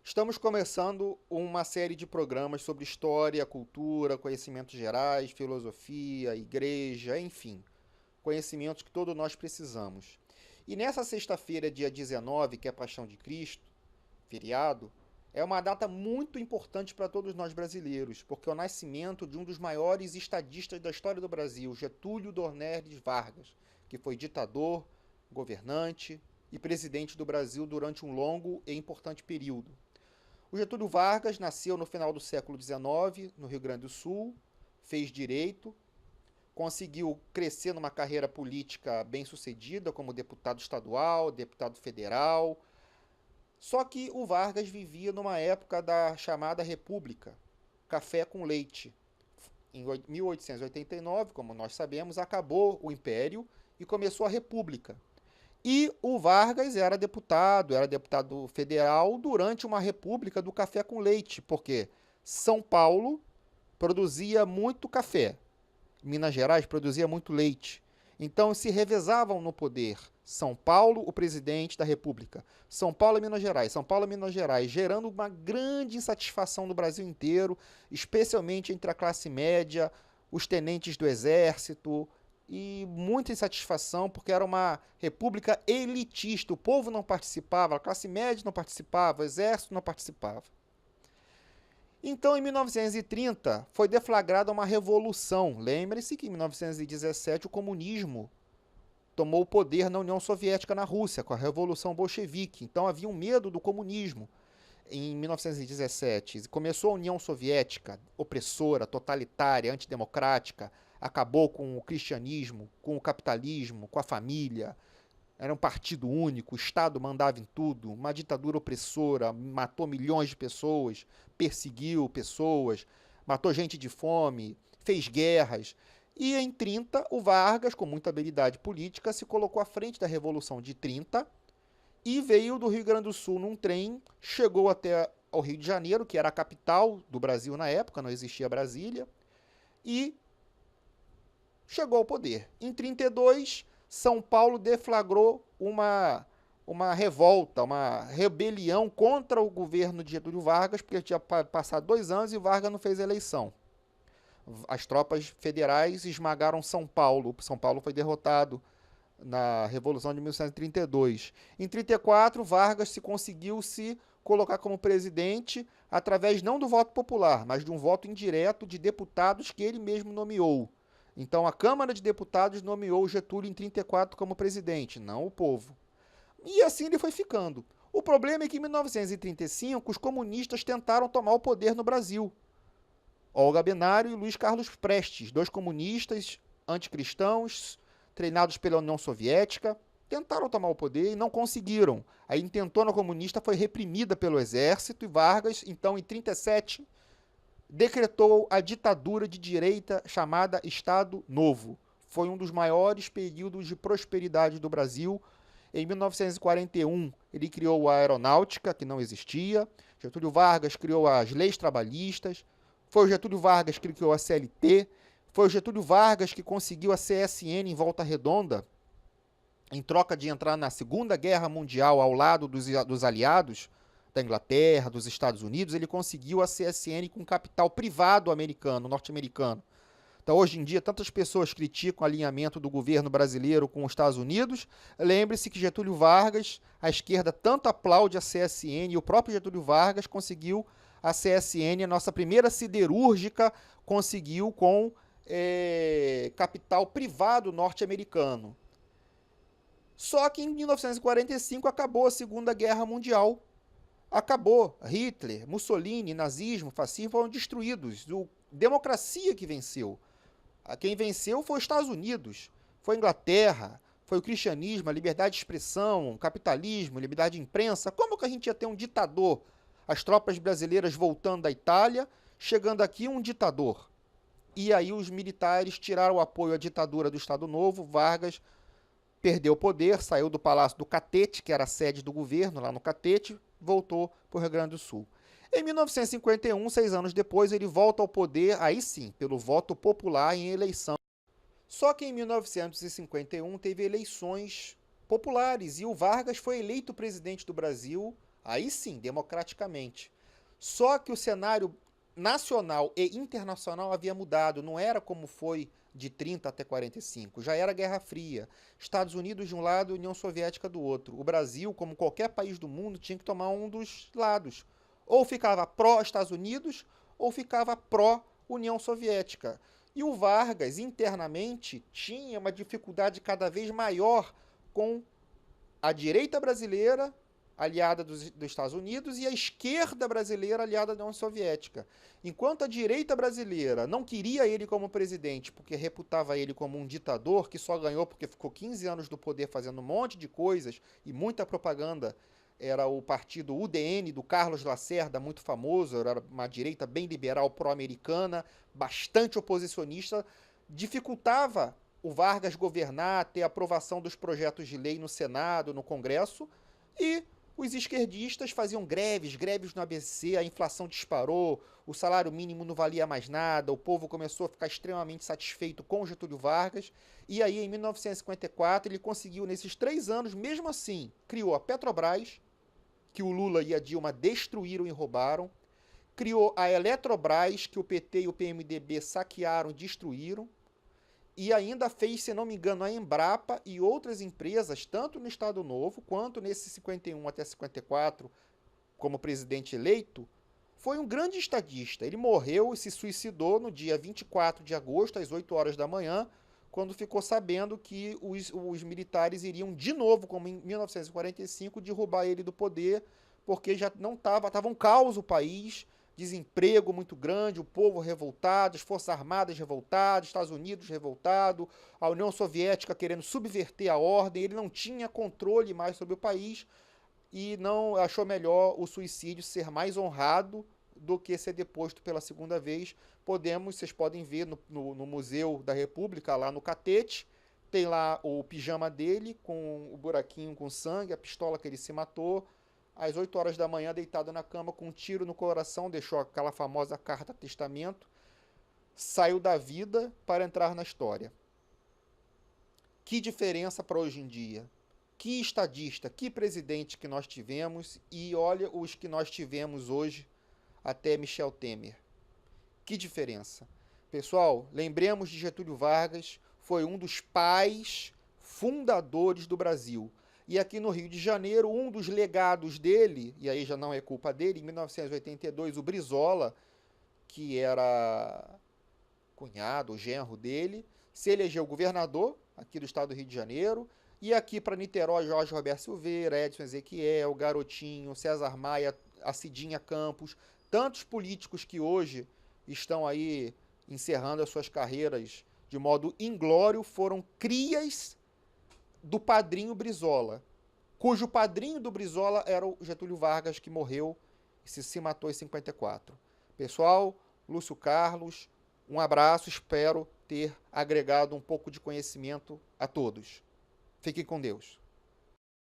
Estamos começando uma série de programas sobre história, cultura, conhecimentos gerais, filosofia, igreja, enfim, conhecimentos que todos nós precisamos. E nessa sexta-feira, dia 19, que é a Paixão de Cristo, feriado, é uma data muito importante para todos nós brasileiros, porque é o nascimento de um dos maiores estadistas da história do Brasil, Getúlio Dornelles Vargas, que foi ditador, governante e presidente do Brasil durante um longo e importante período. O Getúlio Vargas nasceu no final do século XIX, no Rio Grande do Sul, fez direito, conseguiu crescer numa carreira política bem-sucedida como deputado estadual, deputado federal. Só que o Vargas vivia numa época da chamada República, café com leite. Em 1889, como nós sabemos, acabou o Império e começou a República. E o Vargas era deputado federal durante uma república do café com leite, porque São Paulo produzia muito café, Minas Gerais produzia muito leite. Então se revezavam no poder. São Paulo, o presidente da República. São Paulo e Minas Gerais. São Paulo e Minas Gerais, gerando uma grande insatisfação no Brasil inteiro, especialmente entre a classe média, os tenentes do exército, e muita insatisfação porque era uma república elitista. O povo não participava, a classe média não participava, o exército não participava. Então, em 1930, foi deflagrada uma revolução. Lembre-se que em 1917 o comunismo tomou o poder na União Soviética, na Rússia, com a Revolução Bolchevique. Então havia um medo do comunismo. Em 1917, começou a União Soviética, opressora, totalitária, antidemocrática, acabou com o cristianismo, com o capitalismo, com a família. Era um partido único, o Estado mandava em tudo, uma ditadura opressora, matou milhões de pessoas, perseguiu pessoas, matou gente de fome, fez guerras. E em 30, o Vargas, com muita habilidade política, se colocou à frente da Revolução de 30 e veio do Rio Grande do Sul num trem, chegou até o Rio de Janeiro, que era a capital do Brasil na época, não existia Brasília, e chegou ao poder. Em 32, São Paulo deflagrou uma revolta, uma rebelião contra o governo de Getúlio Vargas, porque tinha passado 2 anos e Vargas não fez eleição. As tropas federais esmagaram São Paulo. São Paulo foi derrotado na Revolução de 1732. Em 34, Vargas conseguiu se colocar como presidente através não do voto popular, mas de um voto indireto de deputados que ele mesmo nomeou. Então a Câmara de Deputados nomeou Getúlio em 34 como presidente, não o povo. E assim ele foi ficando. O problema é que em 1935 os comunistas tentaram tomar o poder no Brasil. Olga Benário e Luiz Carlos Prestes, 2 comunistas anticristãos, treinados pela União Soviética, tentaram tomar o poder e não conseguiram. A intentona comunista foi reprimida pelo exército e Vargas, então em 37, decretou a ditadura de direita chamada Estado Novo. Foi um dos maiores períodos de prosperidade do Brasil. Em 1941, ele criou a aeronáutica, que não existia. Getúlio Vargas criou as leis trabalhistas. Foi o Getúlio Vargas que criou a CLT. Foi o Getúlio Vargas que conseguiu a CSN em Volta Redonda, em troca de entrar na Segunda Guerra Mundial ao lado dos aliados, da Inglaterra, dos Estados Unidos. Ele conseguiu a CSN com capital privado americano, norte-americano. Então, hoje em dia, tantas pessoas criticam o alinhamento do governo brasileiro com os Estados Unidos. Lembre-se que Getúlio Vargas, a esquerda tanto aplaude a CSN, e o próprio Getúlio Vargas conseguiu a CSN, a nossa primeira siderúrgica, conseguiu com capital privado norte-americano. Só que em 1945 acabou a Segunda Guerra Mundial. Acabou. Hitler, Mussolini, nazismo, fascismo foram destruídos. A democracia que venceu. Quem venceu foi os Estados Unidos, foi a Inglaterra, foi o cristianismo, a liberdade de expressão, o capitalismo, a liberdade de imprensa. Como que a gente ia ter um ditador? As tropas brasileiras voltando da Itália, chegando aqui um ditador. E aí os militares tiraram o apoio à ditadura do Estado Novo. Vargas perdeu o poder, saiu do Palácio do Catete, que era a sede do governo lá no Catete, voltou para o Rio Grande do Sul. Em 1951, 6 anos depois, ele volta ao poder, aí sim, pelo voto popular em eleição. Só que em 1951 teve eleições populares. E o Vargas foi eleito presidente do Brasil, aí sim, democraticamente. Só que o cenário nacional e internacional havia mudado, não era como foi de 30 até 45, já era Guerra Fria. Estados Unidos de um lado e União Soviética do outro. O Brasil, como qualquer país do mundo, tinha que tomar um dos lados. Ou ficava pró-Estados Unidos, ou ficava pró-União Soviética. E o Vargas, internamente, tinha uma dificuldade cada vez maior com a direita brasileira, aliada dos Estados Unidos, e a esquerda brasileira, aliada da União Soviética. Enquanto a direita brasileira não queria ele como presidente, porque reputava ele como um ditador, que só ganhou porque ficou 15 anos do poder fazendo um monte de coisas e muita propaganda, era o partido UDN, do Carlos Lacerda, muito famoso, era uma direita bem liberal, pró-americana, bastante oposicionista, dificultava o Vargas governar, ter aprovação dos projetos de lei no Senado, no Congresso, e os esquerdistas faziam greves no ABC, a inflação disparou, o salário mínimo não valia mais nada, o povo começou a ficar extremamente satisfeito com Getúlio Vargas, e aí em 1954 ele conseguiu, nesses 3 anos, mesmo assim, criou a Petrobras, que o Lula e a Dilma destruíram e roubaram, criou a Eletrobras, que o PT e o PMDB saquearam e destruíram, e ainda fez, se não me engano, a Embrapa e outras empresas, tanto no Estado Novo, quanto nesse 51 até 54, como presidente eleito, foi um grande estadista. Ele morreu e se suicidou no dia 24 de agosto, às 8 horas da manhã, quando ficou sabendo que os militares iriam de novo, como em 1945, derrubar ele do poder, porque já não estava um caos o país, desemprego muito grande, o povo revoltado, as Forças Armadas revoltadas, Estados Unidos revoltado, a União Soviética querendo subverter a ordem, ele não tinha controle mais sobre o país e não achou melhor o suicídio ser mais honrado do que ser deposto pela segunda vez. Vocês podem ver no Museu da República, lá no Catete, tem lá o pijama dele, com o buraquinho com sangue, a pistola que ele se matou, às 8 horas da manhã, deitado na cama, com um tiro no coração, deixou aquela famosa carta testamento, saiu da vida para entrar na história. Que diferença para hoje em dia? Que estadista, que presidente que nós tivemos, e olha os que nós tivemos hoje, até Michel Temer. Que diferença. Pessoal, lembremos de Getúlio Vargas, foi um dos pais fundadores do Brasil. E aqui no Rio de Janeiro, um dos legados dele, e aí já não é culpa dele, em 1982, o Brizola, que era cunhado, genro dele, se elegeu governador aqui do estado do Rio de Janeiro, e aqui para Niterói, Jorge Roberto Silveira, Edson Ezequiel, Garotinho, César Maia, a Cidinha Campos, tantos políticos que hoje estão aí encerrando as suas carreiras de modo inglório, foram crias do padrinho Brizola, cujo padrinho do Brizola era o Getúlio Vargas, que morreu e se matou em 54. Pessoal, Lúcio Carlos, um abraço, espero ter agregado um pouco de conhecimento a todos. Fiquem com Deus.